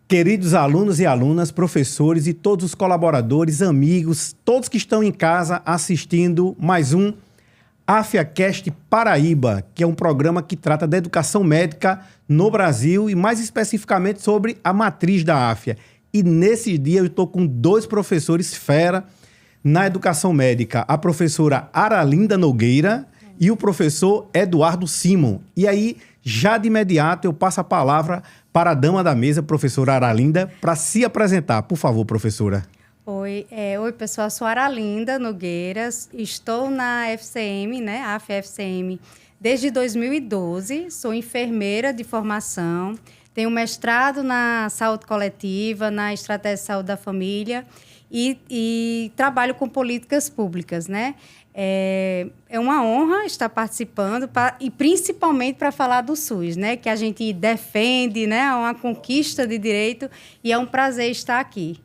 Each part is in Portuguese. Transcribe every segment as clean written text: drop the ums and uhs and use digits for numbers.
Queridos alunos e alunas, professores e todos os colaboradores, amigos, todos que estão em casa assistindo mais um AFIAcast Paraíba, que é um programa que trata da educação médica no Brasil e mais especificamente sobre a matriz da AFIA. E nesse dia eu estou com dois professores fera na educação médica, a professora Aralinda Nogueira e o professor Eduardo Simon. E aí, já de imediato, eu passo a palavra para a dama da mesa, professora Aralinda, para se apresentar. Por favor, professora. Oi, pessoal, sou Aralinda Nogueira, estou na FCM, né, AFIA-FCM, desde 2012, sou enfermeira de formação, tenho mestrado na saúde coletiva, na estratégia de saúde da família e trabalho com políticas públicas, né? É uma honra estar participando e principalmente para falar do SUS, né? Que a gente defende, né? É uma conquista de direito e é um prazer estar aqui.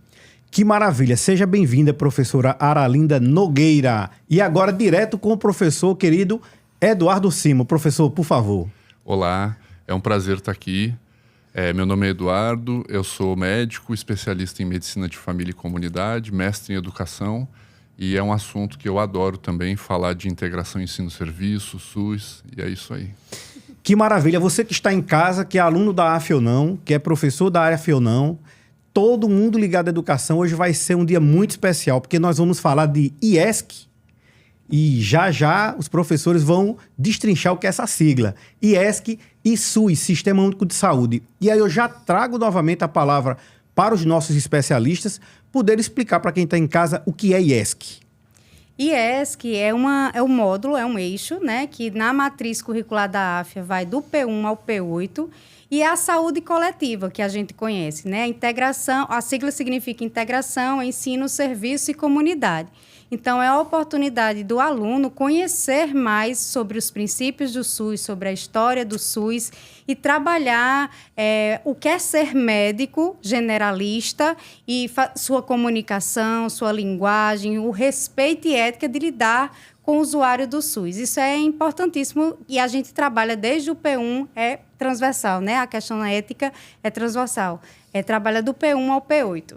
Que maravilha! Seja bem-vinda, professora Aralinda Nogueira. E agora, direto com o professor querido Eduardo Simon. Professor, por favor. Olá, é um prazer estar aqui. Meu nome é Eduardo, eu sou médico, especialista em medicina de família e comunidade, mestre em educação. E é um assunto que eu adoro também, falar de integração ensino-serviço, SUS, e é isso aí. Que maravilha! Você que está em casa, que é aluno da AFIA ou não, que é professor da AFIA ou não, todo mundo ligado à educação, hoje vai ser um dia muito especial, porque nós vamos falar de IESC e já os professores vão destrinchar o que é essa sigla. IESC e SUS, Sistema Único de Saúde. E aí eu já trago novamente a palavra para os nossos especialistas poder explicar para quem está em casa o que é IESC. IESC é um módulo, é um eixo, né, que na matriz curricular da AFIA vai do P1 ao P8, e a saúde coletiva, que a gente conhece, né? Integração, a sigla significa integração, ensino, serviço e comunidade. Então, é a oportunidade do aluno conhecer mais sobre os princípios do SUS, sobre a história do SUS e trabalhar o que é ser médico generalista e sua comunicação, sua linguagem, o respeito e ética de lidar com o usuário do SUS. Isso é importantíssimo e a gente trabalha desde o P1, é transversal, né? A questão ética é transversal. Trabalha do P1 ao P8.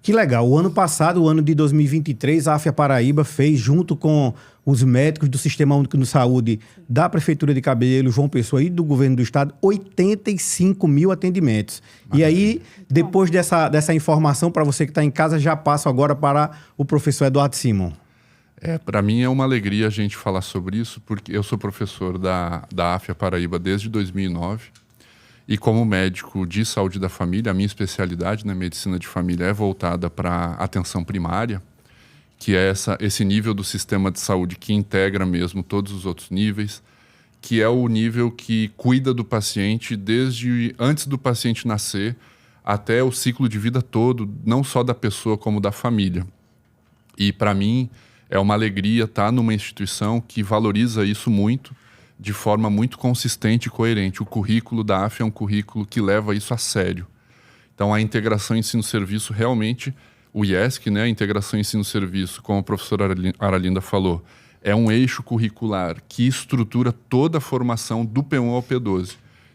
Que legal. O ano passado, o ano de 2023, a AFIA Paraíba fez, junto com os médicos do Sistema Único de Saúde da Prefeitura de Cabedelo, João Pessoa e do Governo do Estado, 85 mil atendimentos. Maravilha. E aí, depois dessa informação, para você que está em casa, já passo agora para o professor Eduardo Simon. Para mim é uma alegria a gente falar sobre isso, porque eu sou professor da AFIA Paraíba desde 2009. E como médico de saúde da família, a minha especialidade na medicina de família é voltada para atenção primária, que é esse nível do sistema de saúde que integra mesmo todos os outros níveis, que é o nível que cuida do paciente desde antes do paciente nascer até o ciclo de vida todo, não só da pessoa como da família. E para mim é uma alegria estar numa instituição que valoriza isso muito, de forma muito consistente e coerente. O currículo da AFIA é um currículo que leva isso a sério. Então, a integração ensino-serviço realmente, o IESC, né, a integração ensino-serviço, como a professora Aralinda falou, é um eixo curricular que estrutura toda a formação do P1 ao P12.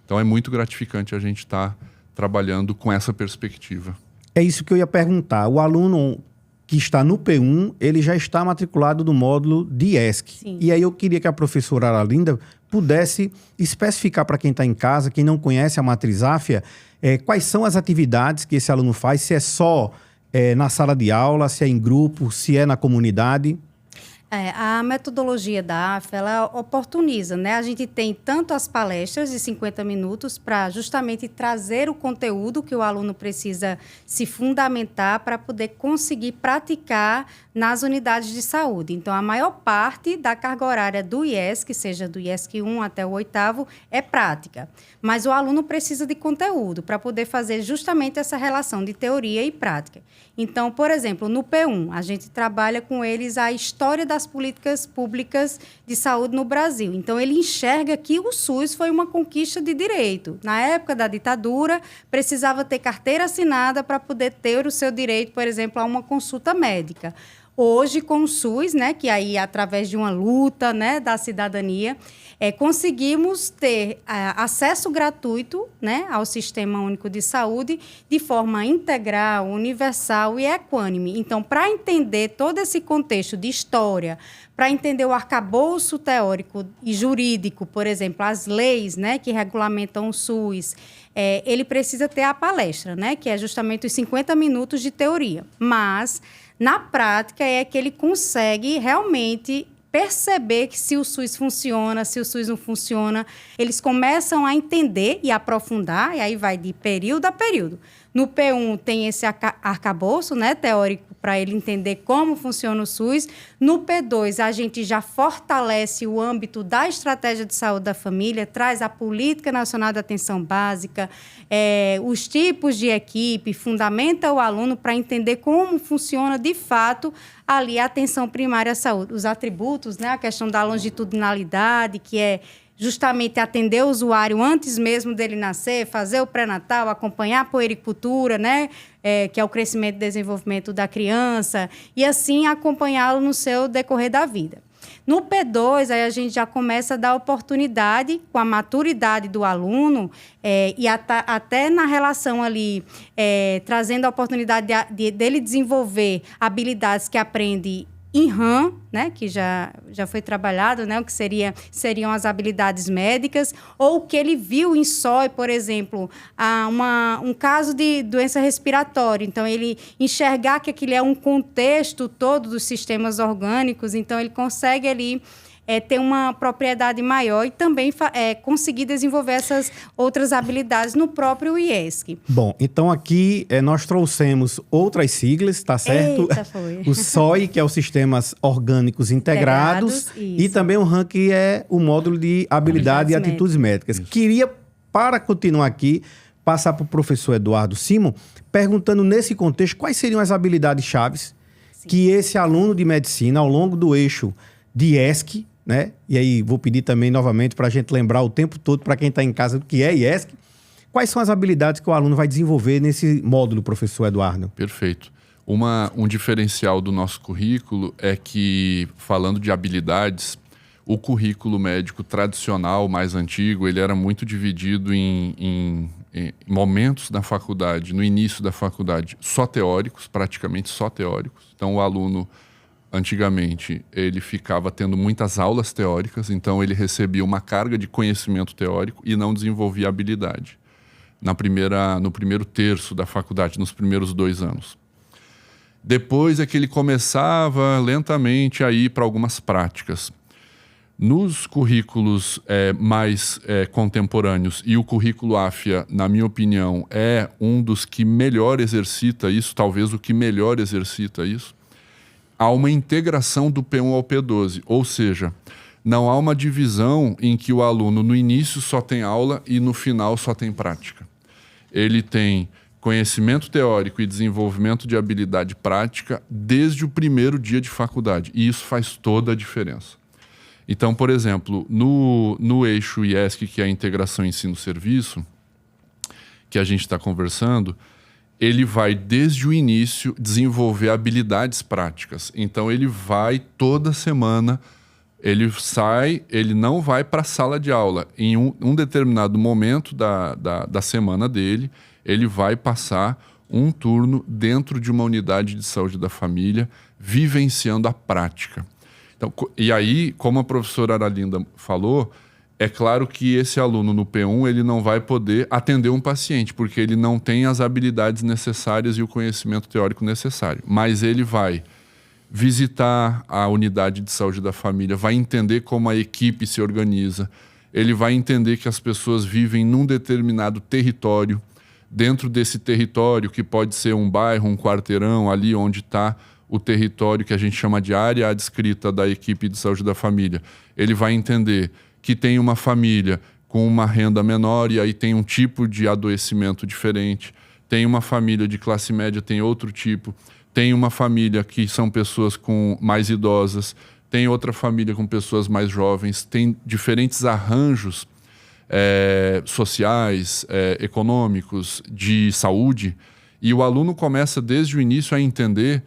Então, é muito gratificante a gente estar trabalhando com essa perspectiva. É isso que eu ia perguntar. O aluno que está no P1, ele já está matriculado no módulo de IESC. Sim. E aí eu queria que a professora Aralinda pudesse especificar para quem está em casa, quem não conhece a matriz AFIA, quais são as atividades que esse aluno faz, se é só na sala de aula, se é em grupo, se é na comunidade. A metodologia da AFIA, ela oportuniza, né? A gente tem tanto as palestras de 50 minutos para justamente trazer o conteúdo que o aluno precisa se fundamentar para poder conseguir praticar nas unidades de saúde. Então, a maior parte da carga horária do IESC, seja do IESC 1 até o 8º, é prática. Mas o aluno precisa de conteúdo para poder fazer justamente essa relação de teoria e prática. Então, por exemplo, no P1, a gente trabalha com eles a história das políticas públicas de saúde no Brasil. Então, ele enxerga que o SUS foi uma conquista de direito. Na época da ditadura, precisava ter carteira assinada para poder ter o seu direito, por exemplo, a uma consulta médica. Hoje, com o SUS, né, que aí, através de uma luta, né, da cidadania, conseguimos ter acesso gratuito, né, ao Sistema Único de Saúde de forma integral, universal e equânime. Então, para entender todo esse contexto de história, para entender o arcabouço teórico e jurídico, por exemplo, as leis, né, que regulamentam o SUS, ele precisa ter a palestra, né, que é justamente os 50 minutos de teoria. Mas, na prática, é que ele consegue realmente perceber que se o SUS funciona, se o SUS não funciona, eles começam a entender e aprofundar, e aí vai de período a período. No P1 tem esse arcabouço, né, teórico, para ele entender como funciona o SUS. No P2, a gente já fortalece o âmbito da estratégia de saúde da família, traz a Política Nacional de Atenção Básica, os tipos de equipe, fundamenta o aluno para entender como funciona, de fato, ali a atenção primária à saúde. Os atributos, né, a questão da longitudinalidade, que é justamente atender o usuário antes mesmo dele nascer, fazer o pré-natal, acompanhar a puericultura, né, que é o crescimento e desenvolvimento da criança, e assim acompanhá-lo no seu decorrer da vida. No P2, aí a gente já começa a dar oportunidade, com a maturidade do aluno, e até na relação ali, trazendo a oportunidade dele desenvolver habilidades que aprende em RAM, né, que já foi trabalhado, né, o que seriam as habilidades médicas, ou o que ele viu em SOI, por exemplo, um caso de doença respiratória. Então, ele enxergar que aquilo é um contexto todo dos sistemas orgânicos, então ele consegue ali ter uma propriedade maior e também conseguir desenvolver essas outras habilidades no próprio IESC. Bom, então aqui nós trouxemos outras siglas, tá certo? Eita, foi. O SOI, que é os Sistemas Orgânicos Integrados, e também o RAM, que é o módulo de habilidade e atitudes médicas. Isso. Queria, para continuar aqui, passar para o professor Eduardo Simon, perguntando nesse contexto quais seriam as habilidades chaves que esse aluno de medicina, ao longo do eixo de IESC, né? E aí vou pedir também novamente para a gente lembrar o tempo todo para quem está em casa do que é IESC. Quais são as habilidades que o aluno vai desenvolver nesse módulo, professor Eduardo? Perfeito. Um diferencial do nosso currículo é que, falando de habilidades, o currículo médico tradicional, mais antigo, ele era muito dividido em momentos da faculdade, no início da faculdade, só teóricos, praticamente só teóricos. Então, o aluno, antigamente, ele ficava tendo muitas aulas teóricas, então ele recebia uma carga de conhecimento teórico e não desenvolvia habilidade no primeiro terço da faculdade, nos primeiros 2 anos. Depois é que ele começava lentamente a ir para algumas práticas. Nos currículos mais contemporâneos, e o currículo AFIA, na minha opinião, é um dos que melhor exercita isso, talvez o que melhor exercita isso, há uma integração do P1 ao P12, ou seja, não há uma divisão em que o aluno no início só tem aula e no final só tem prática. Ele tem conhecimento teórico e desenvolvimento de habilidade prática desde o primeiro dia de faculdade, e isso faz toda a diferença. Então, por exemplo, no eixo IESC, que é a integração ensino-serviço, que a gente está conversando, ele vai, desde o início, desenvolver habilidades práticas. Então, ele vai toda semana, ele não vai para a sala de aula. Em um determinado momento da semana dele, ele vai passar um turno dentro de uma unidade de saúde da família, vivenciando a prática. Então, e aí, como a professora Aralinda falou, é claro que esse aluno no P1 ele não vai poder atender um paciente, porque ele não tem as habilidades necessárias e o conhecimento teórico necessário. Mas ele vai visitar a unidade de saúde da família, vai entender como a equipe se organiza, ele vai entender que as pessoas vivem num determinado território. Dentro desse território, que pode ser um bairro, um quarteirão, ali onde está o território que a gente chama de área adscrita da equipe de saúde da família, ele vai entender que tem uma família com uma renda menor e aí tem um tipo de adoecimento diferente, tem uma família de classe média, tem outro tipo, tem uma família que são pessoas mais idosas, tem outra família com pessoas mais jovens, tem diferentes arranjos sociais, econômicos, de saúde, e o aluno começa desde o início a entender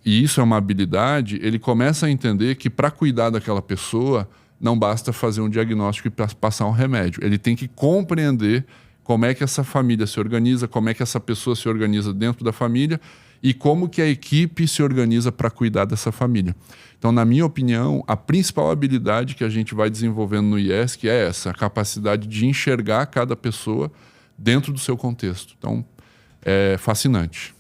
e isso é uma habilidade, ele começa a entender que para cuidar daquela pessoa, não basta fazer um diagnóstico e passar um remédio. Ele tem que compreender como é que essa família se organiza, como é que essa pessoa se organiza dentro da família e como que a equipe se organiza para cuidar dessa família. Então, na minha opinião, a principal habilidade que a gente vai desenvolvendo no IESC é essa, a capacidade de enxergar cada pessoa dentro do seu contexto. Então, é fascinante.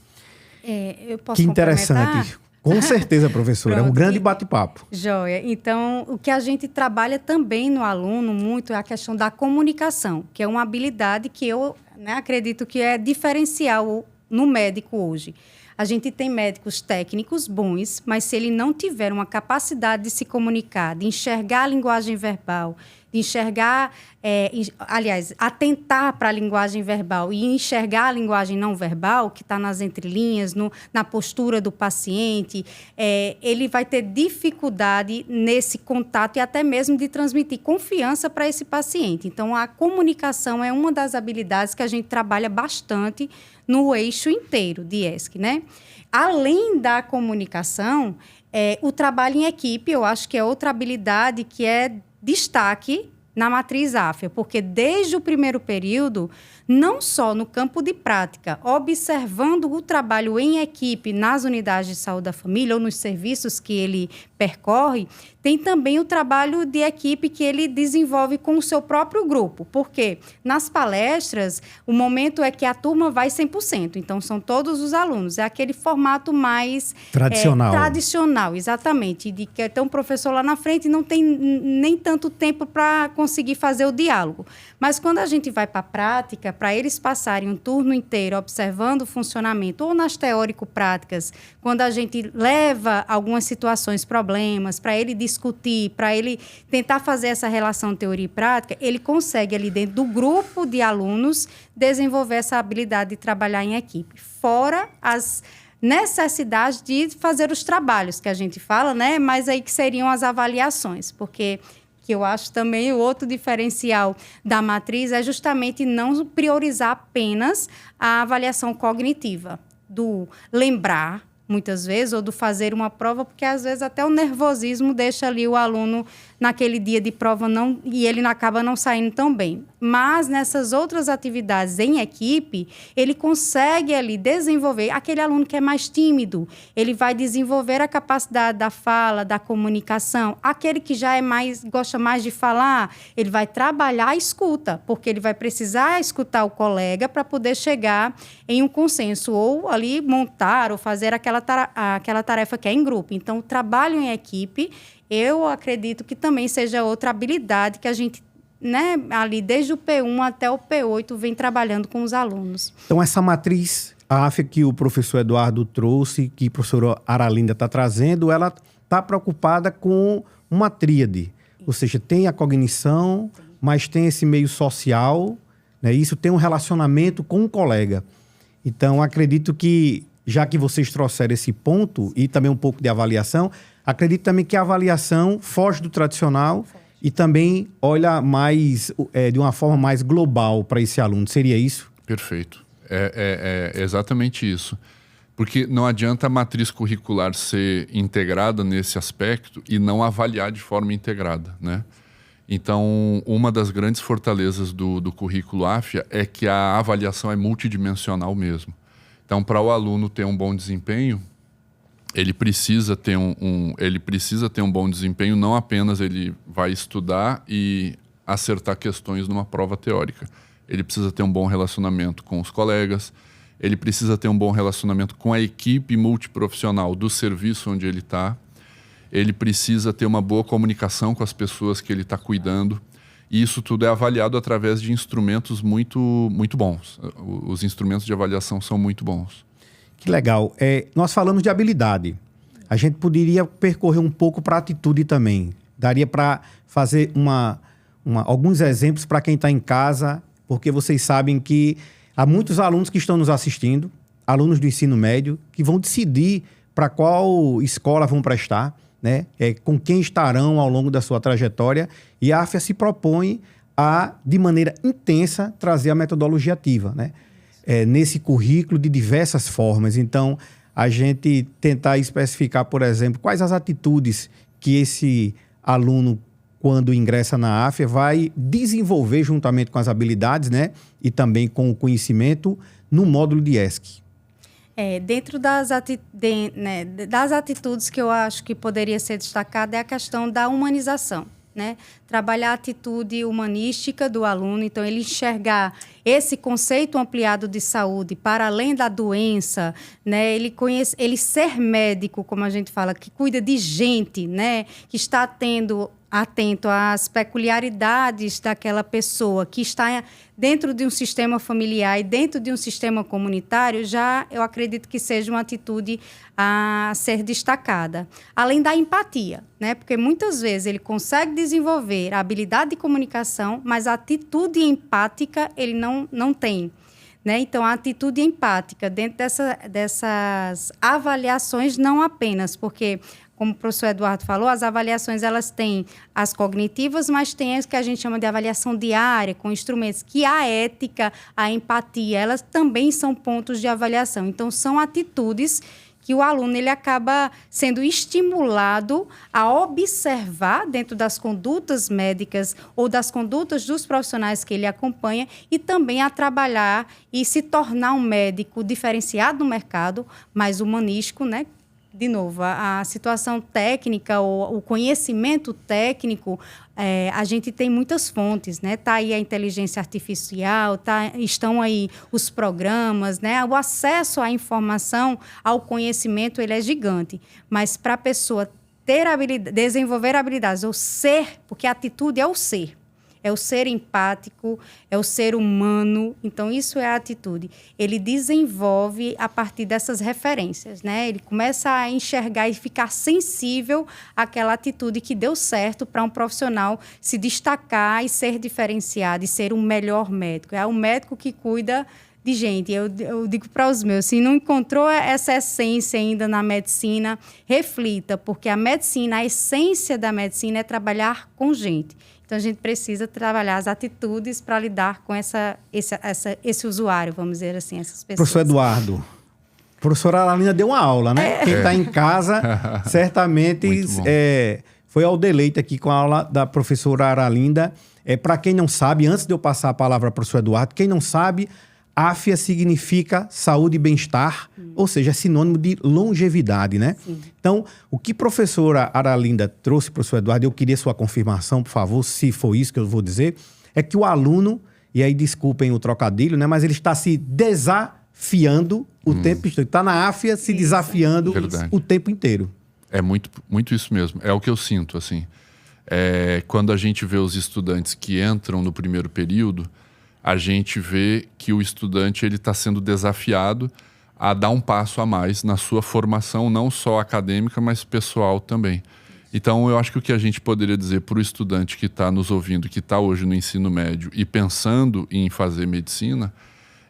Eu posso Que interessante. Com certeza, professora. É um grande bate-papo. Joia. Então, o que a gente trabalha também no aluno muito é a questão da comunicação, que é uma habilidade que eu acredito que é diferencial no médico hoje. A gente tem médicos técnicos bons, mas se ele não tiver uma capacidade de se comunicar, de enxergar a linguagem verbal, de enxergar, atentar para a linguagem verbal e enxergar a linguagem não verbal, que está nas entrelinhas, na postura do paciente, ele vai ter dificuldade nesse contato e até mesmo de transmitir confiança para esse paciente. Então, a comunicação é uma das habilidades que a gente trabalha bastante no eixo inteiro de IESC, né? Além da comunicação, o trabalho em equipe, eu acho que é outra habilidade que é destaque na matriz AFIA, porque desde o primeiro período, não só no campo de prática, observando o trabalho em equipe nas unidades de saúde da família ou nos serviços que ele percorre, tem também o trabalho de equipe que ele desenvolve com o seu próprio grupo, porque nas palestras, o momento é que a turma vai 100%, então são todos os alunos, é aquele formato mais tradicional, exatamente, de que tem um professor lá na frente e não tem nem tanto tempo para conseguir fazer o diálogo. Mas quando a gente vai para a prática, para eles passarem um turno inteiro observando o funcionamento, ou nas teórico-práticas, quando a gente leva algumas situações, problemas, para ele discutir, para ele tentar fazer essa relação teoria e prática, ele consegue ali dentro do grupo de alunos desenvolver essa habilidade de trabalhar em equipe. Fora as necessidades de fazer os trabalhos que a gente fala, né? Mas aí que seriam as avaliações, porque que eu acho também o outro diferencial da matriz é justamente não priorizar apenas a avaliação cognitiva, do lembrar, muitas vezes, ou do fazer uma prova, porque às vezes até o nervosismo deixa ali o aluno naquele dia de prova e ele acaba não saindo tão bem. Mas nessas outras atividades em equipe, ele consegue ali desenvolver, aquele aluno que é mais tímido, ele vai desenvolver a capacidade da fala, da comunicação. Aquele que já gosta mais de falar, ele vai trabalhar a escuta, porque ele vai precisar escutar o colega para poder chegar em um consenso, ou ali montar ou fazer aquela tarefa que é em grupo. Então, o trabalho em equipe, eu acredito que também seja outra habilidade que a gente, ali desde o P1 até o P8, vem trabalhando com os alunos. Então, essa matriz AFIA que o professor Eduardo trouxe, que a professora Aralinda está trazendo, ela está preocupada com uma tríade. Ou seja, tem a cognição, mas tem esse meio social, né? Isso tem um relacionamento com o colega. Então, acredito que, já que vocês trouxeram esse ponto e também um pouco de avaliação, acredito também que a avaliação foge do tradicional e também olha mais de uma forma mais global para esse aluno. Seria isso? Perfeito. É exatamente isso. Porque não adianta a matriz curricular ser integrada nesse aspecto e não avaliar de forma integrada, né? Então, uma das grandes fortalezas do currículo AFIA é que a avaliação é multidimensional mesmo. Então, para o aluno ter um bom desempenho, ele precisa ter um bom desempenho, não apenas ele vai estudar e acertar questões numa prova teórica. Ele precisa ter um bom relacionamento com os colegas, ele precisa ter um bom relacionamento com a equipe multiprofissional do serviço onde ele está, ele precisa ter uma boa comunicação com as pessoas que ele está cuidando. E isso tudo é avaliado através de instrumentos muito, muito bons. Os instrumentos de avaliação são muito bons. Que legal. Nós falamos de habilidade. A gente poderia percorrer um pouco para a atitude também. Daria para fazer alguns exemplos para quem está em casa, porque vocês sabem que há muitos alunos que estão nos assistindo, alunos do ensino médio, que vão decidir para qual escola vão prestar, né? Com quem estarão ao longo da sua trajetória, e a AFIA se propõe a, de maneira intensa, trazer a metodologia ativa, né? Nesse currículo de diversas formas. Então, a gente tentar especificar, por exemplo, quais as atitudes que esse aluno, quando ingressa na AFIA, vai desenvolver juntamente com as habilidades, né? E também com o conhecimento no módulo de ESC. Dentro das atitudes que eu acho que poderia ser destacada é a questão da humanização, né? Trabalhar a atitude humanística do aluno, então ele enxergar esse conceito ampliado de saúde para além da doença, né? Ele ser médico, como a gente fala, que cuida de gente, né? Que está atento às peculiaridades daquela pessoa, que está dentro de um sistema familiar e dentro de um sistema comunitário, já eu acredito que seja uma atitude a ser destacada. Além da empatia, né? Porque muitas vezes ele consegue desenvolver a habilidade de comunicação, mas a atitude empática ele não tem. Né? Então, a atitude empática dentro dessas avaliações, não apenas, porque, como o professor Eduardo falou, as avaliações elas têm as cognitivas, mas tem as que a gente chama de avaliação diária, com instrumentos, que a ética, a empatia, elas também são pontos de avaliação. Então, são atitudes que o aluno ele acaba sendo estimulado a observar dentro das condutas médicas ou das condutas dos profissionais que ele acompanha e também a trabalhar e se tornar um médico diferenciado no mercado, mais humanístico, né? De novo, a situação técnica, o conhecimento técnico, a gente tem muitas fontes, né? Está aí a inteligência artificial, estão aí os programas, né? O acesso à informação, ao conhecimento, ele é gigante. Mas para a pessoa ter desenvolver habilidades, ou ser, porque a atitude é o ser empático, é o ser humano. Então, isso é a atitude. Ele desenvolve a partir dessas referências, né? Ele começa a enxergar e ficar sensível àquela atitude que deu certo para um profissional se destacar e ser diferenciado e ser um melhor médico. É o médico que cuida de gente. Eu digo para os meus, se não encontrou essa essência ainda na medicina, reflita, porque a essência da medicina é trabalhar com gente. Então, a gente precisa trabalhar as atitudes para lidar com esse usuário, vamos dizer assim, essas pessoas. Professor Eduardo, a professora Aralinda deu uma aula, né? Quem está em casa, certamente foi ao deleite aqui com a aula da professora Aralinda. Para quem não sabe, antes de eu passar a palavra para o professor Eduardo, quem não sabe, AFIA significa saúde e bem-estar, ou seja, é sinônimo de longevidade, né? Sim. Então, o que a professora Aralinda trouxe para o professor Eduardo, eu queria sua confirmação, por favor, se for isso que eu vou dizer, é que o aluno, e aí desculpem o trocadilho, né? Mas ele está se desafiando o tempo inteiro. Está na AFIA se desafiando o tempo inteiro. É muito, muito isso mesmo. É o que eu sinto, assim. Quando a gente vê os estudantes que entram no primeiro período, a gente vê que o estudante ele está sendo desafiado a dar um passo a mais na sua formação, não só acadêmica, mas pessoal também. Então, eu acho que o que a gente poderia dizer para o estudante que está nos ouvindo, que está hoje no ensino médio e pensando em fazer medicina,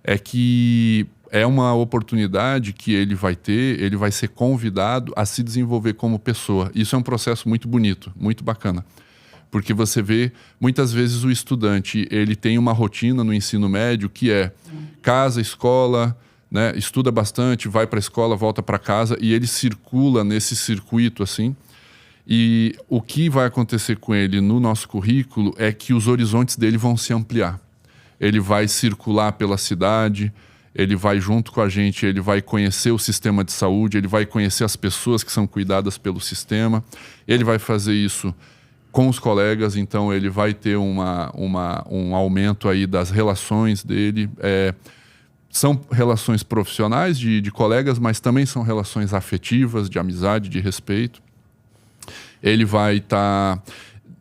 é que é uma oportunidade que ele vai ter, ele vai ser convidado a se desenvolver como pessoa. Isso é um processo muito bonito, muito bacana. Porque você vê, muitas vezes o estudante, ele tem uma rotina no ensino médio que é casa, escola, né? Estuda bastante, vai para a escola, volta para casa e ele circula nesse circuito assim. E o que vai acontecer com ele no nosso currículo é que os horizontes dele vão se ampliar. Ele vai circular pela cidade, ele vai junto com a gente, ele vai conhecer o sistema de saúde, ele vai conhecer as pessoas que são cuidadas pelo sistema, ele vai fazer isso com os colegas, então ele vai ter um aumento aí das relações dele. São relações profissionais de colegas, mas também são relações afetivas, de amizade, de respeito. Ele vai estar...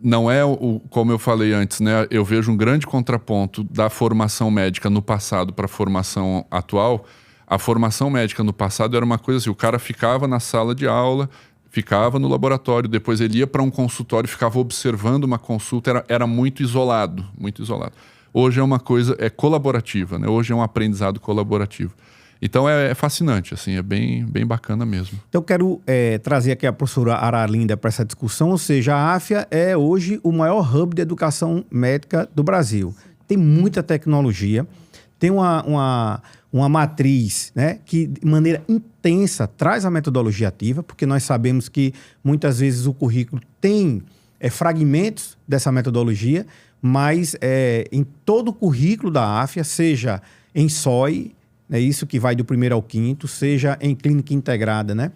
Não é, como eu falei antes, né? Eu vejo um grande contraponto da formação médica no passado para a formação atual. A formação médica no passado era uma coisa assim, o cara ficava na sala de aula, ficava no laboratório, depois ele ia para um consultório, ficava observando uma consulta, era muito isolado, muito isolado. Hoje é uma coisa colaborativa, né? Hoje é um aprendizado colaborativo. Então é fascinante, assim, é bem bacana mesmo. Então eu quero trazer aqui a professora Aralinda para essa discussão, ou seja, a AFIA é hoje o maior hub de educação médica do Brasil. Tem muita tecnologia, tem uma matriz, né, que de maneira intensa traz a metodologia ativa, porque nós sabemos que muitas vezes o currículo tem fragmentos dessa metodologia, mas em todo o currículo da AFIA, seja em SOI, é isso que vai do 1º ao 5º, seja em clínica integrada, né,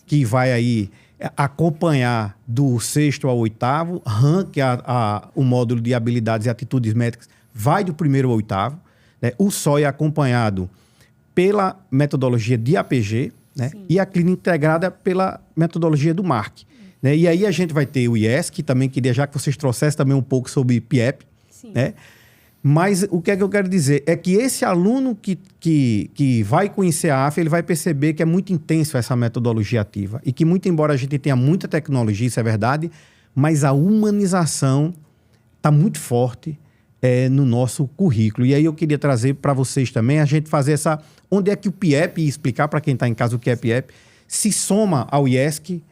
que vai aí acompanhar do 6º ao 8º, RAM, que é o módulo de habilidades e atitudes métricas, vai do 1º ao 8º, né, o SOI é acompanhado pela metodologia de APG, né, e a clínica integrada pela metodologia do MARC. Né? E aí a gente vai ter o IES, que também queria já que vocês trouxessem também um pouco sobre PIEP. Né? Mas o que é que eu quero dizer? É que esse aluno que vai conhecer a AFIA, ele vai perceber que é muito intenso essa metodologia ativa. E que muito embora a gente tenha muita tecnologia, isso é verdade, mas a humanização está muito forte no nosso currículo. E aí eu queria trazer para vocês também, a gente fazer essa... Onde é que o PIEP, e explicar para quem está em casa o que é PIEP, se soma ao IESC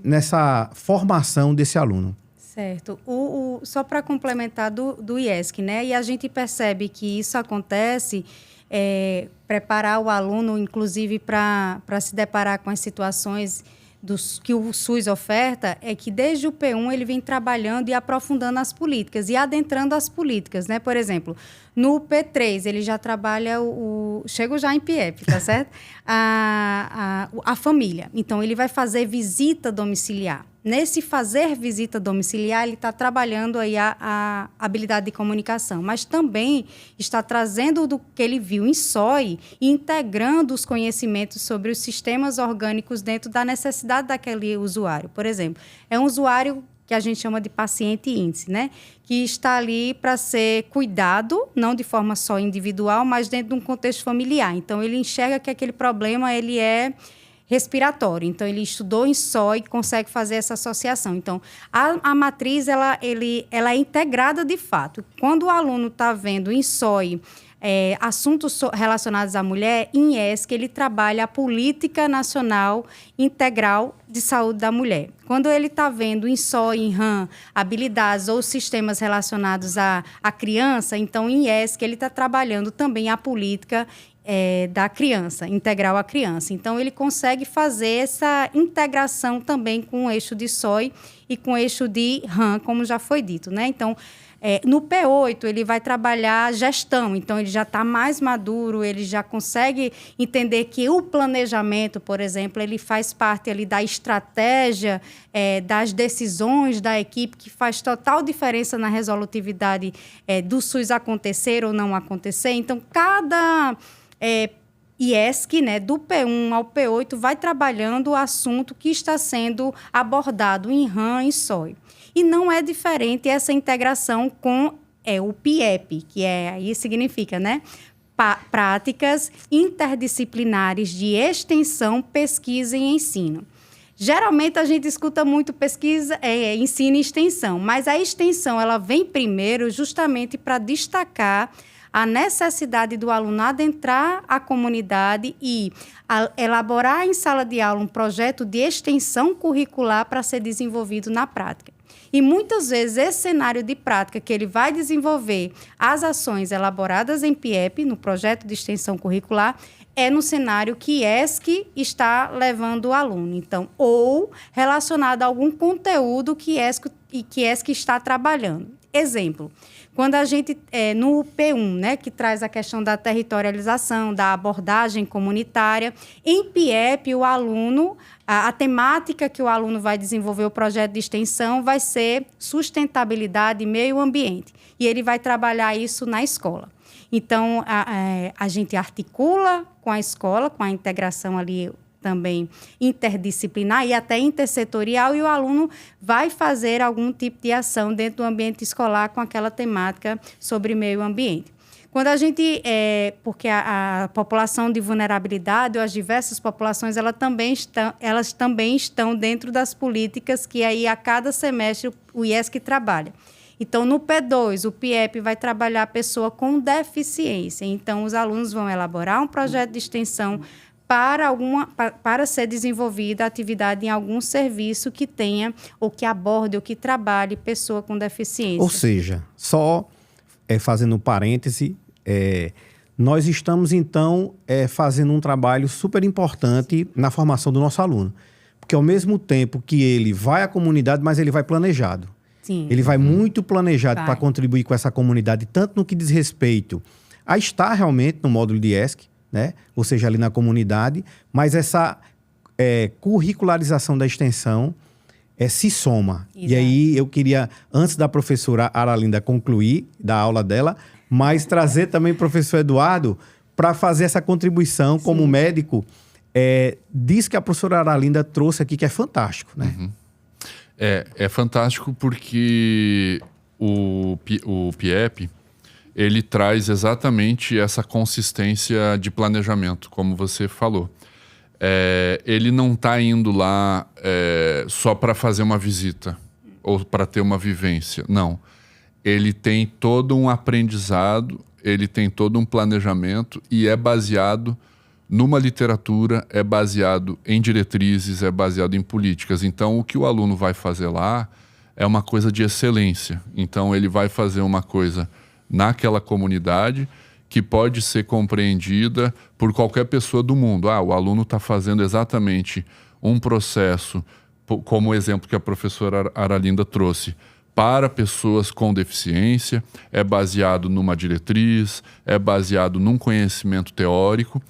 nessa formação desse aluno. Certo. Só para complementar do IESC, né? E a gente percebe que isso acontece, preparar o aluno, inclusive, para se deparar com as situações que o SUS oferta, é que desde o P1 ele vem trabalhando e aprofundando as políticas e adentrando as políticas, né? Por exemplo, no P3 ele já trabalha chego já em PIEP, tá certo? A família. Então, ele vai fazer visita domiciliar. Nesse fazer visita domiciliar, ele está trabalhando aí a habilidade de comunicação, mas também está trazendo do que ele viu em SOI e integrando os conhecimentos sobre os sistemas orgânicos dentro da necessidade daquele usuário. Por exemplo, é um usuário que a gente chama de paciente índice, né? Que está ali para ser cuidado, não de forma só individual, mas dentro de um contexto familiar. Então, ele enxerga que aquele problema ele é respiratório. Então, ele estudou em SOI e consegue fazer essa associação. Então, a matriz ela é integrada de fato. Quando o aluno está vendo em SOI assuntos relacionados à mulher, em ESC ele trabalha a Política Nacional Integral de Saúde da Mulher. Quando ele está vendo em SOI, em RAM, habilidades ou sistemas relacionados à criança, então em ESC ele está trabalhando também a política da criança, integral à criança. Então, ele consegue fazer essa integração também com o eixo de SOI e com o eixo de RAM, como já foi dito, né? Então, no P8, ele vai trabalhar gestão. Então, ele já está mais maduro, ele já consegue entender que o planejamento, por exemplo, ele faz parte ali da estratégia, das decisões da equipe, que faz total diferença na resolutividade do SUS acontecer ou não acontecer. Então, cada IESC, né, do P1 ao P8, vai trabalhando o assunto que está sendo abordado em RAM e SOI. E não é diferente essa integração com o PIEP, que aí significa, né, práticas interdisciplinares de extensão, pesquisa e ensino. Geralmente, a gente escuta muito pesquisa, ensino e extensão, mas a extensão ela vem primeiro justamente para destacar a necessidade do aluno adentrar a comunidade e elaborar em sala de aula um projeto de extensão curricular para ser desenvolvido na prática. E muitas vezes esse cenário de prática que ele vai desenvolver as ações elaboradas em PIEP, no projeto de extensão curricular, é no cenário que ESC está levando o aluno. Então, ou relacionado a algum conteúdo que ESC está trabalhando. Exemplo, quando a gente, no P1, né, que traz a questão da territorialização, da abordagem comunitária, em PIEP, o aluno, a temática que o aluno vai desenvolver o projeto de extensão vai ser sustentabilidade e meio ambiente. E ele vai trabalhar isso na escola. Então, a gente articula com a escola, com a integração ali também interdisciplinar e até intersetorial, e o aluno vai fazer algum tipo de ação dentro do ambiente escolar com aquela temática sobre meio ambiente. Quando a gente... porque a população de vulnerabilidade ou as diversas populações, elas também estão dentro das políticas que aí a cada semestre o IESC trabalha. Então, no P2, o PIEP vai trabalhar a pessoa com deficiência. Então, os alunos vão elaborar um projeto de extensão para ser desenvolvida a atividade em algum serviço que tenha, ou que aborde, ou que trabalhe pessoa com deficiência. Ou seja, só fazendo um parêntese, nós estamos, então, fazendo um trabalho super importante na formação do nosso aluno. Porque ao mesmo tempo que ele vai à comunidade, mas ele vai planejado. Sim. Ele vai muito planejado para contribuir com essa comunidade, tanto no que diz respeito a estar realmente no módulo de ESC, né? Ou seja, ali na comunidade, mas essa curricularização da extensão se soma. Exato. E aí eu queria, antes da professora Aralinda concluir da aula dela, mas trazer também o professor Eduardo para fazer essa contribuição como médico. Diz que a professora Aralinda trouxe aqui, que é fantástico, né? Uhum. É fantástico porque o PIEP, ele traz exatamente essa consistência de planejamento, como você falou. Ele não está indo lá só para fazer uma visita ou para ter uma vivência. Não. Ele tem todo um aprendizado, ele tem todo um planejamento e é baseado numa literatura, é baseado em diretrizes, é baseado em políticas. Então, o que o aluno vai fazer lá é uma coisa de excelência. Então, ele vai fazer uma coisa naquela comunidade que pode ser compreendida por qualquer pessoa do mundo. O aluno está fazendo exatamente um processo, como o exemplo que a professora Aralinda trouxe, para pessoas com deficiência, é baseado numa diretriz, é baseado num conhecimento teórico,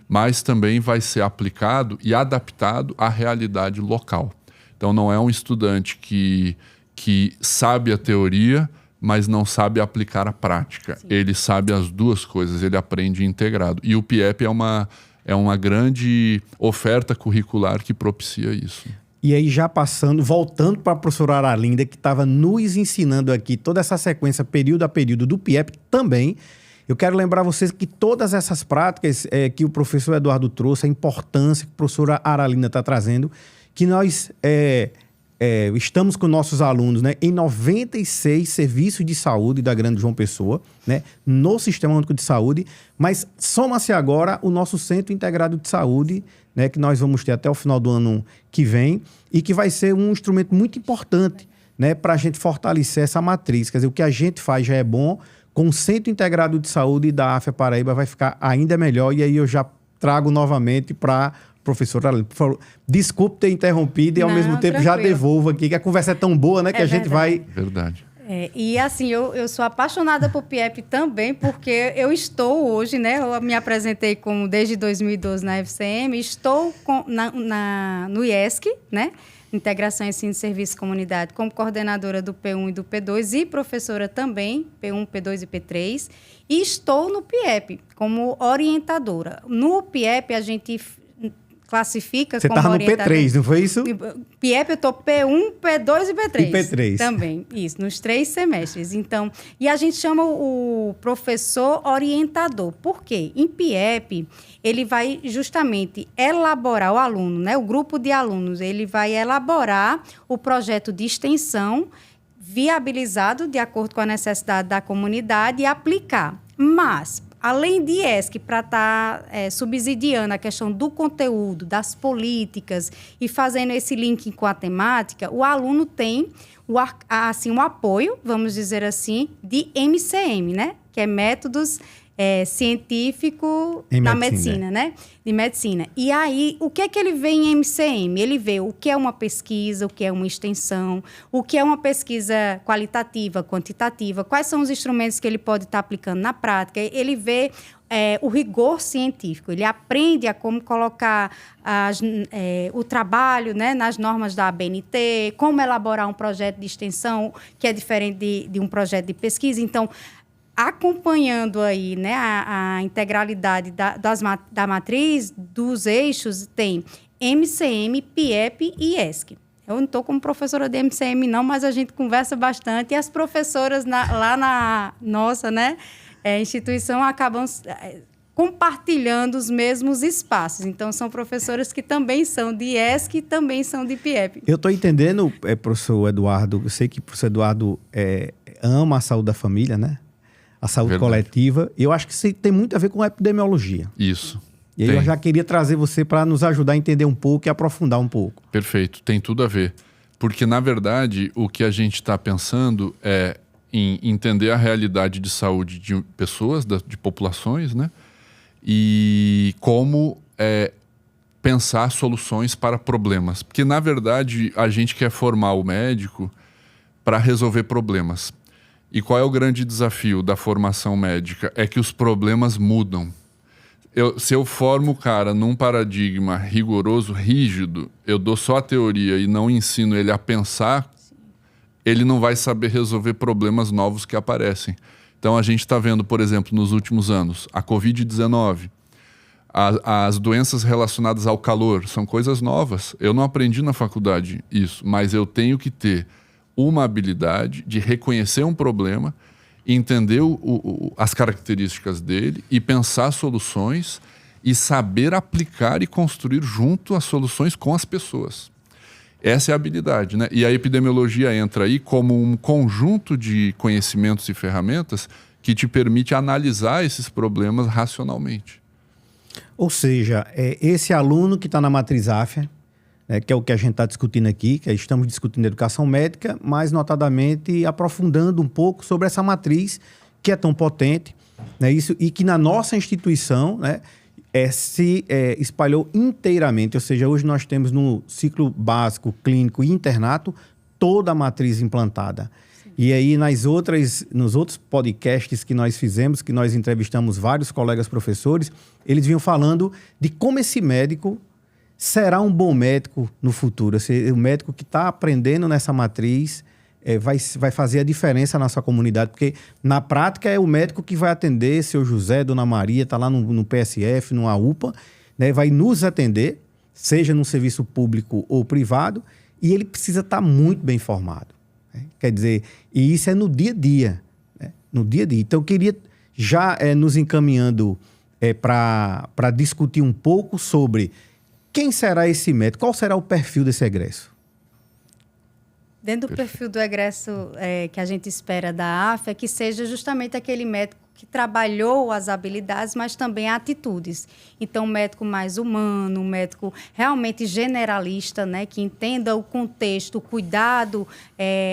mas também vai ser aplicado e adaptado à realidade local. Então, não é um estudante que sabe a teoria, mas não sabe aplicar a prática. Sim. Ele sabe as duas coisas, ele aprende integrado. E o PIEP é uma grande oferta curricular que propicia isso. E aí já voltando para a professora Aralinda, que estava nos ensinando aqui toda essa sequência, período a período do PIEP também, eu quero lembrar vocês que todas essas práticas que o professor Eduardo trouxe, a importância que a professora Aralinda está trazendo, que nós estamos com nossos alunos, né, em 96 serviços de saúde da Grande João Pessoa, né, no Sistema Único de Saúde, mas soma-se agora o nosso Centro Integrado de Saúde, né, que nós vamos ter até o final do ano que vem e que vai ser um instrumento muito importante, né, para a gente fortalecer essa matriz. Quer dizer, o que a gente faz já é bom, com o Centro Integrado de Saúde da AFIA Paraíba vai ficar ainda melhor. E aí eu já trago novamente para a professora Aralinda. Desculpe ter interrompido e ao mesmo tempo já devolvo aqui, que a conversa é tão boa, né, que a gente vai... Verdade. E assim, eu sou apaixonada por PIEP também, porque eu estou hoje, né? Eu me apresentei desde 2012 na FCM, estou no IESC, né? Integração Ensino e Serviço Comunidade, como coordenadora do P1 e do P2 e professora também, P1, P2 e P3. E estou no PIEP como orientadora. No PIEP, a gente classifica Você como orientadora. Você estava no P3, não foi isso? PIEP eu estou P1, P2 e P3. E P3. Também, isso, nos 3 semestres. Então, e a gente chama o professor orientador. Por quê? Em PIEP, ele vai justamente elaborar o aluno, né? O grupo de alunos, ele vai elaborar o projeto de extensão viabilizado de acordo com a necessidade da comunidade e aplicar. Mas, além de ESC, para estar subsidiando a questão do conteúdo, das políticas e fazendo esse link com a temática, o aluno tem um apoio, vamos dizer assim, de MCM, né? Que é métodos científico da medicina, né? De medicina. E aí, o que é que ele vê em MCM? Ele vê o que é uma pesquisa, o que é uma extensão, o que é uma pesquisa qualitativa, quantitativa, quais são os instrumentos que ele pode estar aplicando na prática. Ele vê o rigor científico, ele aprende a como colocar o trabalho, né, nas normas da ABNT, como elaborar um projeto de extensão que é diferente de um projeto de pesquisa. Então, acompanhando aí, né, a integralidade da matriz, dos eixos, tem MCM, PIEP e ESC. Eu não estou como professora de MCM, não, mas a gente conversa bastante e as professoras lá na nossa, né, instituição acabam compartilhando os mesmos espaços. Então, são professoras que também são de ESC e também são de PIEP. Eu estou entendendo, professor Eduardo, eu sei que o professor Eduardo ama a saúde da família, né? A saúde coletiva. Eu acho que isso tem muito a ver com a epidemiologia. Isso. E aí eu já queria trazer você para nos ajudar a entender um pouco e aprofundar um pouco. Perfeito, tem tudo a ver. Porque, na verdade, o que a gente está pensando é em entender a realidade de saúde de pessoas, de populações, né? e como pensar soluções para problemas. Porque, na verdade, a gente quer formar o médico para resolver problemas. E qual é o grande desafio da formação médica? É que os problemas mudam. Se eu formo o cara num paradigma rigoroso, rígido, eu dou só a teoria e não ensino ele a pensar, ele não vai saber resolver problemas novos que aparecem. Então a gente está vendo, por exemplo, nos últimos anos, a Covid-19, as doenças relacionadas ao calor, são coisas novas. Eu não aprendi na faculdade isso, mas eu tenho que ter uma habilidade de reconhecer um problema, entender as características dele e pensar soluções e saber aplicar e construir junto as soluções com as pessoas. Essa é a habilidade, né? E a epidemiologia entra aí como um conjunto de conhecimentos e ferramentas que te permite analisar esses problemas racionalmente. Ou seja, esse aluno que está na matriz AFIA, que é o que a gente está discutindo aqui, que estamos discutindo educação médica, mas notadamente aprofundando um pouco sobre essa matriz que é tão potente, né, isso, e que na nossa instituição, né, se espalhou inteiramente. Ou seja, hoje nós temos no ciclo básico, clínico e internato toda a matriz implantada. Sim. E aí nos outros podcasts que nós fizemos, que nós entrevistamos vários colegas professores, eles vinham falando de como esse médico será um bom médico no futuro. O médico que está aprendendo nessa matriz vai fazer a diferença na nossa comunidade, porque na prática é o médico que vai atender seu José, Dona Maria, está lá no PSF, numa UPA, né, vai nos atender, seja no serviço público ou privado, e ele precisa estar muito bem informado. Né? Quer dizer, e isso é no dia a dia. Né? No dia a dia. Então, eu queria já nos encaminhando para discutir um pouco sobre quem será esse médico? Qual será o perfil desse egresso? Dentro do perfil do egresso que a gente espera da AFA, é que seja justamente aquele médico que trabalhou as habilidades, mas também atitudes. Então, um médico mais humano, um médico realmente generalista, né, que entenda o contexto, o cuidado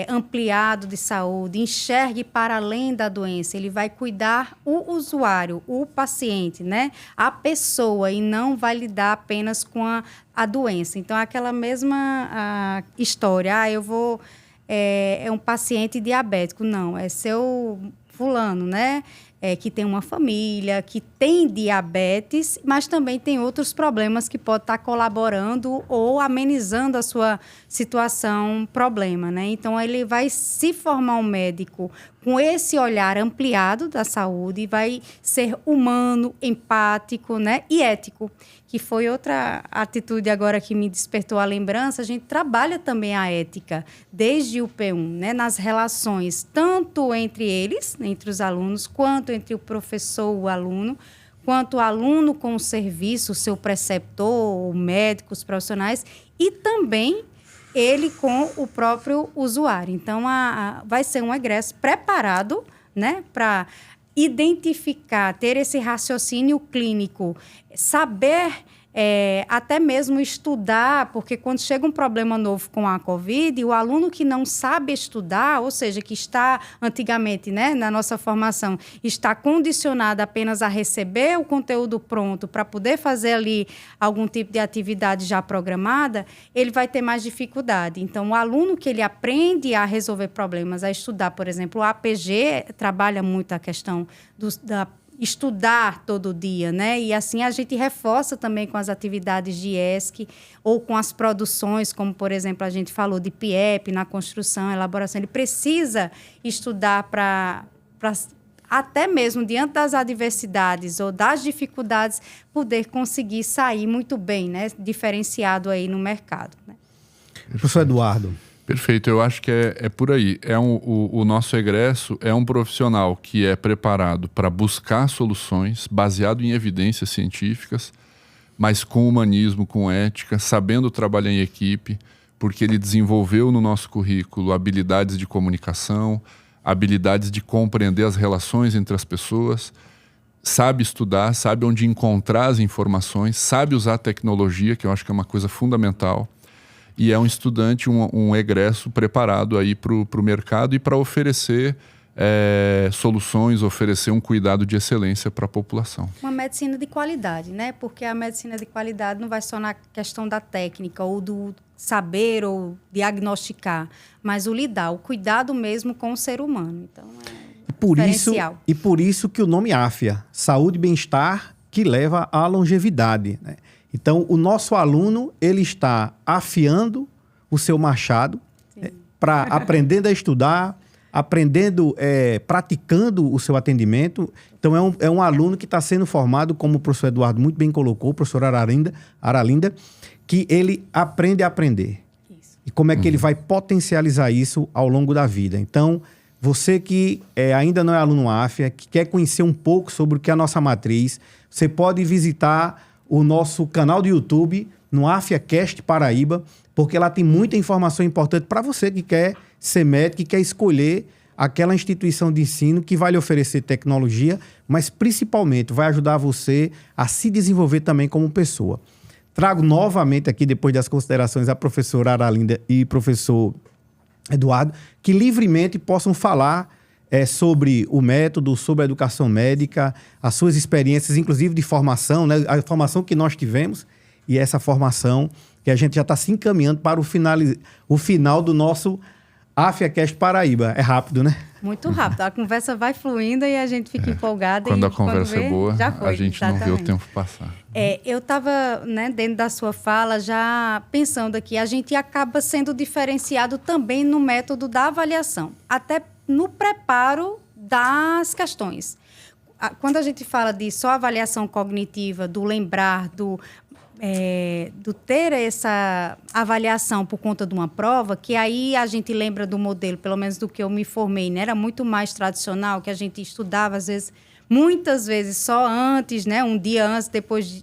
ampliado de saúde, enxergue para além da doença. Ele vai cuidar o usuário, o paciente, né, a pessoa, e não vai lidar apenas com a doença. Então, aquela mesma história, eu vou... é um paciente diabético. Não, é seu fulano, né? Que tem uma família, que tem diabetes, mas também tem outros problemas que pode estar colaborando ou amenizando a sua situação, problema, né? Então, ele vai se formar um médico com esse olhar ampliado da saúde, vai ser humano, empático, né? E ético, que foi outra atitude agora que me despertou a lembrança. A gente trabalha também a ética desde o P1, né? Nas relações, tanto entre eles, entre os alunos, quanto entre o professor, o aluno, quanto o aluno com o serviço, o seu preceptor, o médico, os profissionais, e também ele com o próprio usuário. Então, vai ser um egresso preparado, né, para identificar, ter esse raciocínio clínico, saber até mesmo estudar, porque quando chega um problema novo com a Covid, o aluno que não sabe estudar, ou seja, que está antigamente, né, na nossa formação, está condicionado apenas a receber o conteúdo pronto para poder fazer ali algum tipo de atividade já programada, ele vai ter mais dificuldade. Então, o aluno que ele aprende a resolver problemas, a estudar, por exemplo, o APG trabalha muito a questão da estudar todo dia, né? E assim a gente reforça também com as atividades de ESC ou com as produções, como, por exemplo, a gente falou de PIEP na construção, elaboração. Ele precisa estudar para até mesmo diante das adversidades ou das dificuldades, poder conseguir sair muito bem, né? Diferenciado aí no mercado, né? Professor Eduardo. Perfeito, eu acho que é por aí. O nosso egresso é um profissional que é preparado para buscar soluções baseado em evidências científicas, mas com humanismo, com ética, sabendo trabalhar em equipe, porque ele desenvolveu no nosso currículo habilidades de comunicação, habilidades de compreender as relações entre as pessoas, sabe estudar, sabe onde encontrar as informações, sabe usar a tecnologia, que eu acho que é uma coisa fundamental. E é um estudante, um egresso preparado aí para o mercado e para oferecer soluções, oferecer um cuidado de excelência para a população. Uma medicina de qualidade, né? Porque a medicina de qualidade não vai só na questão da técnica ou do saber ou diagnosticar, mas o lidar, o cuidado mesmo com o ser humano. Então, diferencial. E por isso que o nome AFIA, Saúde e Bem-Estar, que leva à longevidade, né? Então, o nosso aluno, ele está afiando o seu machado para aprendendo a estudar, praticando o seu atendimento. Então, é um aluno que está sendo formado, como o professor Eduardo muito bem colocou, o professor Aralinda, que ele aprende a aprender. Isso. E como é que ele vai potencializar isso ao longo da vida. Então, você que ainda não é aluno AFIA, que quer conhecer um pouco sobre o que é a nossa matriz, você pode visitar o nosso canal do YouTube, no AFIAcast Paraíba, porque lá tem muita informação importante para você que quer ser médico, que quer escolher aquela instituição de ensino que vai lhe oferecer tecnologia, mas principalmente vai ajudar você a se desenvolver também como pessoa. Trago novamente aqui, depois das considerações, a professora Aralinda e professor Eduardo, que livremente possam falar sobre o método, sobre a educação médica, as suas experiências, inclusive de formação, né? A formação que nós tivemos e essa formação que a gente já está se encaminhando para o final do nosso AFIAcast Paraíba. É rápido, né? Muito rápido. A conversa vai fluindo e a gente fica empolgada. Quando a conversa é boa, já foi, a gente exatamente. não vê o tempo passar. Eu estava, dentro da sua fala, já pensando aqui, a gente acaba sendo diferenciado também no método da avaliação, até no preparo das questões. Quando a gente fala de só avaliação cognitiva, do lembrar, do ter essa avaliação por conta de uma prova, que aí a gente lembra do modelo, pelo menos do que eu me formei, né? Era muito mais tradicional, que a gente estudava, às vezes, muitas vezes só antes, né? Um dia antes, depois,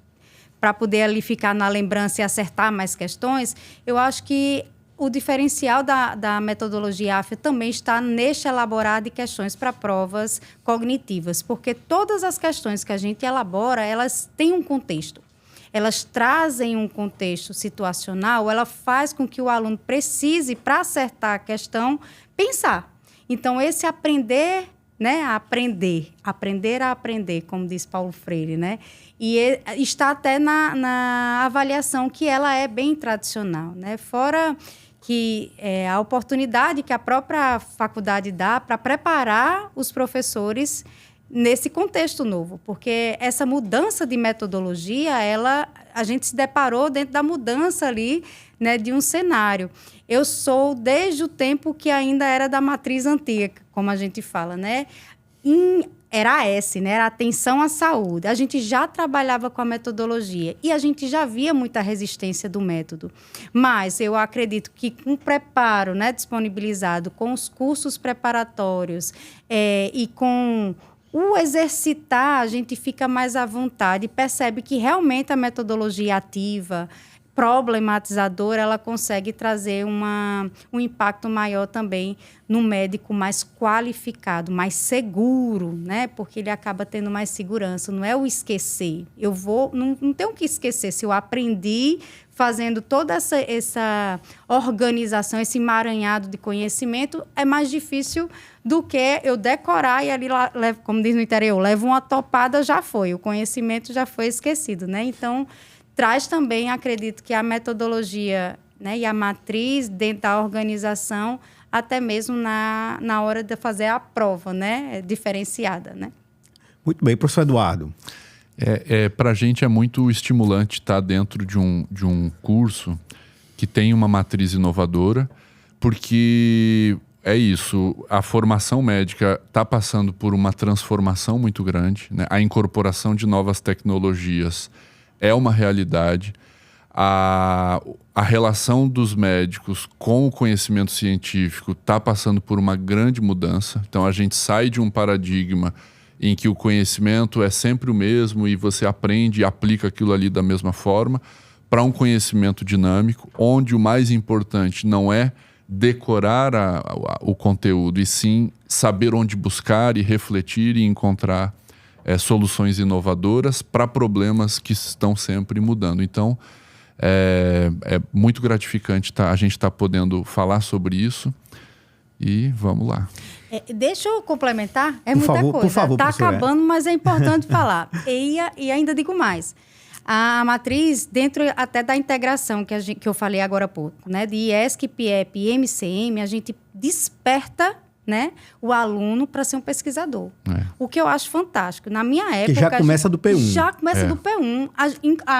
para poder ali ficar na lembrança e acertar mais questões. Eu acho que o diferencial da metodologia AFIA também está neste elaborar de questões para provas cognitivas, porque todas as questões que a gente elabora, elas têm um contexto. Elas trazem um contexto situacional, ela faz com que o aluno precise, para acertar a questão, pensar. Então, esse aprender, né, aprender a aprender, como diz Paulo Freire, né? E está até na avaliação, que ela é bem tradicional, né? Fora que a oportunidade que a própria faculdade dá para preparar os professores nesse contexto novo, porque essa mudança de metodologia, a gente se deparou dentro da mudança ali, né, de um cenário. Eu sou desde o tempo que ainda era da matriz antiga, como a gente fala, né? Era a S, né? Era atenção à saúde. A gente já trabalhava com a metodologia e a gente já via muita resistência do método. Mas eu acredito que com o preparo, né, disponibilizado, com os cursos preparatórios e com o exercitar, a gente fica mais à vontade e percebe que realmente a metodologia ativa, problematizadora, ela consegue trazer um impacto maior também no médico mais qualificado, mais seguro, né? Porque ele acaba tendo mais segurança. Não é o esquecer. Não tenho que esquecer. Se eu aprendi fazendo toda essa organização, esse emaranhado de conhecimento, é mais difícil do que eu decorar e ali, como diz no interior, levo uma topada, já foi. O conhecimento já foi esquecido, né? Então, traz também, acredito, que a metodologia, né, e a matriz dentro da organização, até mesmo na hora de fazer a prova, né, diferenciada, né? Muito bem, professor Eduardo. Para a gente é muito estimulante estar dentro de um curso que tem uma matriz inovadora, porque é isso, a formação médica está passando por uma transformação muito grande, né? A incorporação de novas tecnologias é uma realidade. A relação dos médicos com o conhecimento científico está passando por uma grande mudança. Então, a gente sai de um paradigma em que o conhecimento é sempre o mesmo e você aprende e aplica aquilo ali da mesma forma, para um conhecimento dinâmico, onde o mais importante não é decorar o conteúdo, e sim saber onde buscar e refletir e encontrar soluções inovadoras para problemas que estão sempre mudando. Então, é muito gratificante a gente estar podendo falar sobre isso E vamos lá. Deixa eu complementar, Por muita favor, coisa. por favor, Está professora. acabando, mas é importante falar. E ainda digo mais. A matriz, dentro até da integração que eu falei agora há pouco, né, de IESC, PIEP e MCM, a gente desperta, né, o aluno para ser um pesquisador. O que eu acho fantástico. Na minha época... Que já começa do P1. Já começa do P1.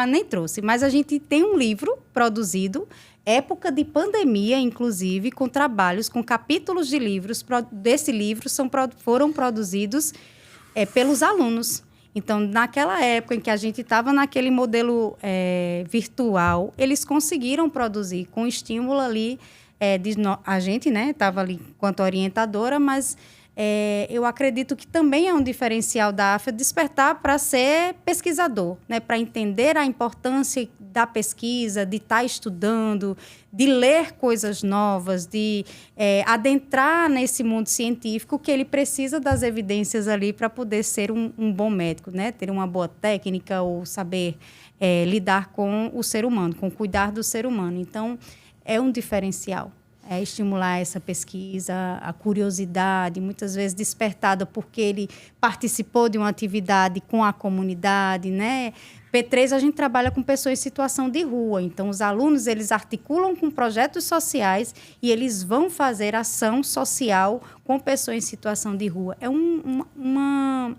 Nem trouxe, mas a gente tem um livro produzido, época de pandemia, inclusive, com trabalhos, com capítulos de livros. Desse livro foram produzidos pelos alunos. Então, naquela época em que a gente estava naquele modelo virtual, eles conseguiram produzir com estímulo ali. A gente, né, estava ali enquanto orientadora, mas eu acredito que também é um diferencial da AFIA despertar para ser pesquisador, né, para entender a importância da pesquisa, de estar estudando, de ler coisas novas, de adentrar nesse mundo científico, que ele precisa das evidências ali para poder ser um bom médico, né, ter uma boa técnica ou saber lidar com o ser humano, com cuidar do ser humano. Então, é um diferencial. Estimular essa pesquisa, a curiosidade, muitas vezes despertada porque ele participou de uma atividade com a comunidade, né? P3, a gente trabalha com pessoas em situação de rua. Então, os alunos, eles articulam com projetos sociais e eles vão fazer ação social com pessoas em situação de rua. É um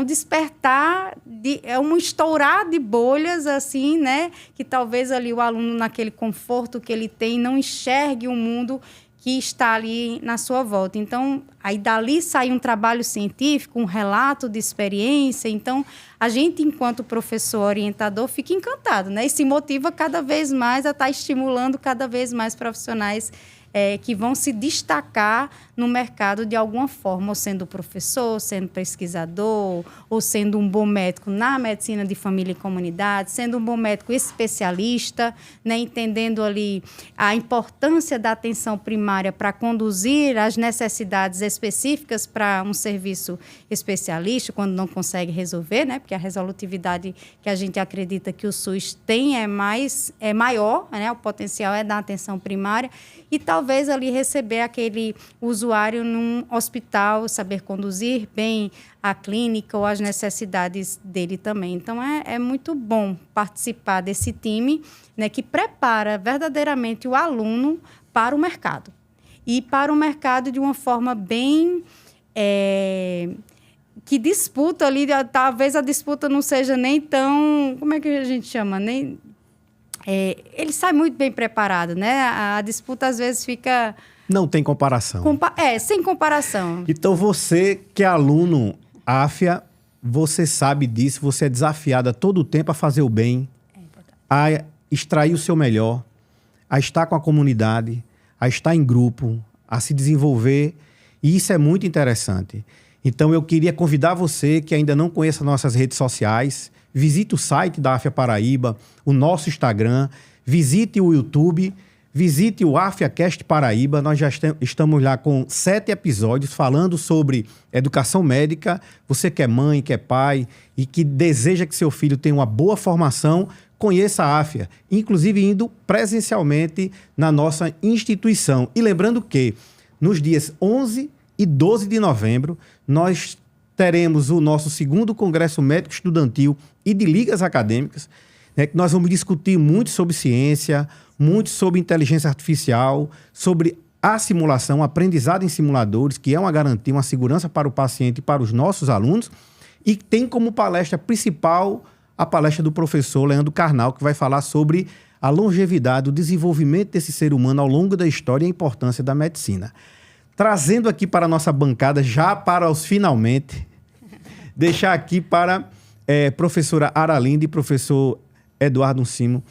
despertar, é um estourar de bolhas, assim, né? Que talvez ali o aluno, naquele conforto que ele tem, não enxergue o mundo que está ali na sua volta. Então, aí dali sai um trabalho científico, um relato de experiência. Então, a gente, enquanto professor orientador, fica encantado, né? E se motiva cada vez mais a estar estimulando cada vez mais profissionais que vão se destacar no mercado de alguma forma, ou sendo professor, sendo pesquisador, ou sendo um bom médico na medicina de família e comunidade, sendo um bom médico especialista, né, entendendo ali a importância da atenção primária para conduzir as necessidades específicas para um serviço especialista, quando não consegue resolver, né, porque a resolutividade que a gente acredita que o SUS tem é maior, né, o potencial é da atenção primária, e talvez ali receber aquele usuário num hospital, saber conduzir bem a clínica ou as necessidades dele também. Então, é muito bom participar desse time, né, que prepara verdadeiramente o aluno para o mercado. E para o mercado de uma forma bem... que disputa ali, talvez a disputa não seja nem tão... Como é que a gente chama? Ele sai muito bem preparado, né? A disputa, às vezes, fica... Não tem comparação. Sem comparação. Então, você que é aluno AFIA, você sabe disso, você é desafiado a todo tempo a fazer o bem, a extrair o seu melhor, a estar com a comunidade, a estar em grupo, a se desenvolver. E isso é muito interessante. Então, eu queria convidar você que ainda não conhece nossas redes sociais, visite o site da AFIA Paraíba, o nosso Instagram, visite o YouTube, visite o AFIAcast Paraíba. Nós já estamos lá com 7 episódios falando sobre educação médica. Você que é mãe, que é pai e que deseja que seu filho tenha uma boa formação, conheça a AFIA, inclusive indo presencialmente na nossa instituição. E lembrando que nos dias 11 e 12 de novembro, nós teremos o nosso 2º Congresso Médico Estudantil e de Ligas Acadêmicas, né, que nós vamos discutir muito sobre ciência, muito sobre inteligência artificial, sobre a simulação, aprendizado em simuladores, que é uma garantia, uma segurança para o paciente e para os nossos alunos, e tem como palestra principal a palestra do professor Leandro Carnal, que vai falar sobre a longevidade, o desenvolvimento desse ser humano ao longo da história e a importância da medicina. Trazendo aqui para a nossa bancada, já para os finalmente, deixar aqui para professora Aralinda e professor Eduardo Uncimo,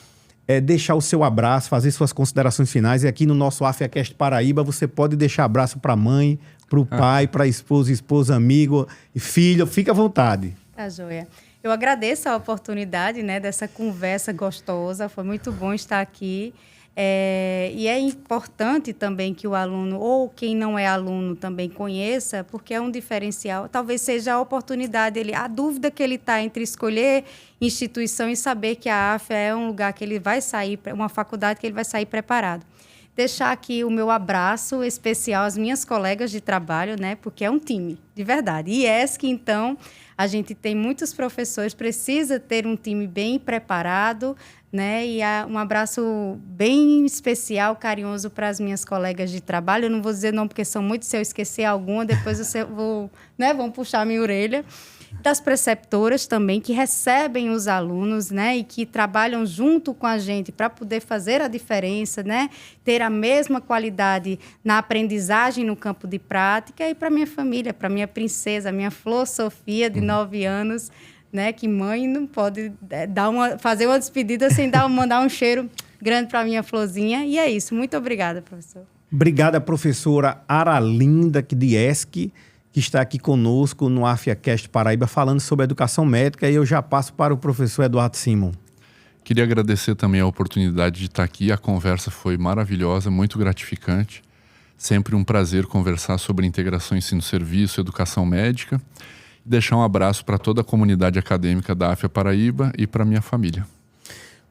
deixar o seu abraço, fazer suas considerações finais. E aqui no nosso AFIAcast Paraíba, você pode deixar abraço para a mãe, para o pai, para a esposa, amigo e filho. Fica à vontade. Tá, joia. Eu agradeço a oportunidade, né, dessa conversa gostosa. Foi muito bom estar aqui. E é importante também que o aluno, ou quem não é aluno, também conheça, porque é um diferencial. Talvez seja a oportunidade, a dúvida que ele está entre escolher instituição e saber que a AFIA é um lugar que ele vai sair, uma faculdade que ele vai sair preparado. deixar aqui o meu abraço especial às minhas colegas de trabalho, né? Porque é um time, de verdade. E ESC, então, a gente tem muitos professores, precisa ter um time bem preparado, né? E um abraço bem especial, carinhoso para as minhas colegas de trabalho. Eu não vou dizer não, porque são muitos, se eu esquecer alguma, depois vão puxar a minha orelha. Das preceptoras também, que recebem os alunos, né, e que trabalham junto com a gente para poder fazer a diferença, né, ter a mesma qualidade na aprendizagem no campo de prática, e para minha família, para minha princesa, minha Flor Sofia, de 9 anos, né, que mãe não pode fazer uma despedida sem mandar um cheiro grande para minha Florzinha. E é isso. Muito obrigada, professor. Obrigada, professora Aralinda de ESC, que está aqui conosco no AFIAcast Paraíba, falando sobre educação médica, e eu já passo para o professor Eduardo Simon. Queria agradecer também a oportunidade de estar aqui. A conversa foi maravilhosa, muito gratificante. Sempre um prazer conversar sobre integração ensino-serviço, educação médica. E deixar um abraço para toda a comunidade acadêmica da AFIA Paraíba e para minha família.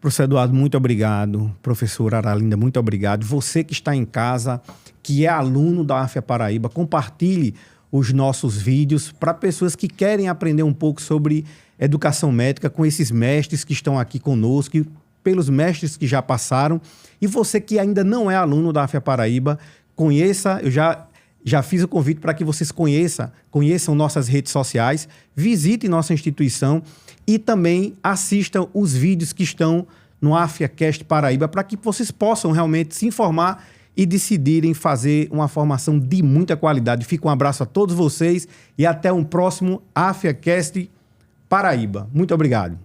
Professor Eduardo, muito obrigado. Professora Aralinda, muito obrigado. Você que está em casa, que é aluno da AFIA Paraíba, compartilhe os nossos vídeos para pessoas que querem aprender um pouco sobre educação médica com esses mestres que estão aqui conosco, e pelos mestres que já passaram. E você que ainda não é aluno da AFIA Paraíba, conheça, eu já fiz o convite para que vocês conheçam nossas redes sociais, visitem nossa instituição e também assistam os vídeos que estão no AFIAcast Paraíba, para que vocês possam realmente se informar e decidirem fazer uma formação de muita qualidade. Fica um abraço a todos vocês e até um próximo AFIAcast Paraíba. Muito obrigado.